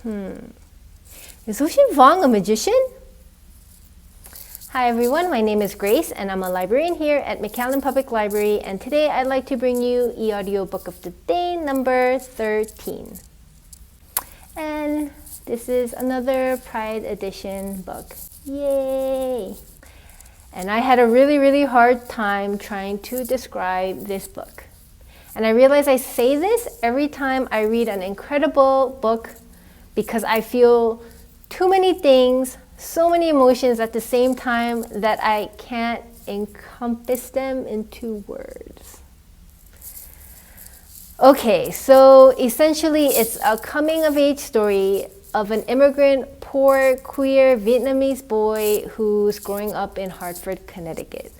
Is Ocean Vuong a magician? Hi everyone, my name is Grace and I'm a librarian here at McAllen Public Library, and today I'd like to bring you eAudiobook of the Day number 13. And this is another Pride Edition book. Yay! And I had a really hard time trying to describe this book. And I realize I say this every time I read an incredible book because I feel too many things, so many emotions at the same time that I can't encompass them into words. Okay, so essentially it's a coming-of-age story of an immigrant, poor, queer Vietnamese boy who's growing up in Hartford, Connecticut.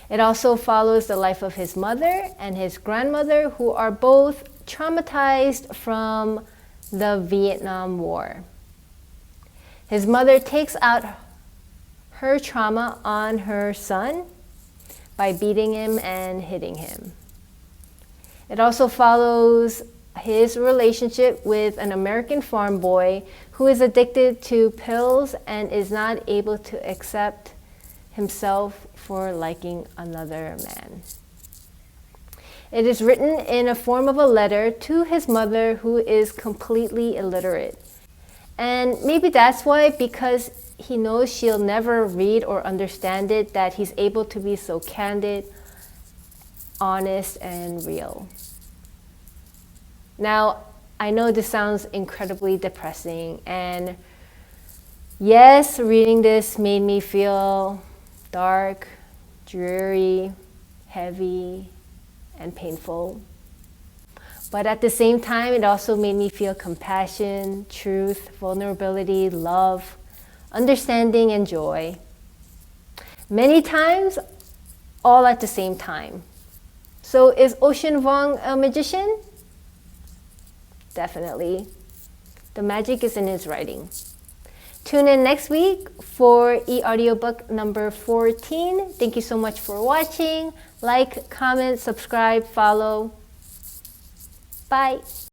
It also follows the life of his mother and his grandmother, who are both traumatized from the Vietnam War. His mother takes out her trauma on her son by beating him and hitting him. It also follows his relationship with an American farm boy who is addicted to pills and is not able to accept himself for liking another man. It is written in a form of a letter to his mother, who is completely illiterate. And maybe that's why, because he knows she'll never read or understand it, that he's able to be so candid, honest, and real. Now, I know this sounds incredibly depressing, and yes, reading this made me feel dark, dreary, heavy, and painful. But at the same time, it also made me feel compassion, truth, vulnerability, love, understanding, and joy. Many times, all at the same time. So is Ocean Vuong a magician? Definitely. The magic is in his writing. Tune in next week for eAudiobook number 14. Thank you so much for watching. Like, comment, subscribe, follow. Bye.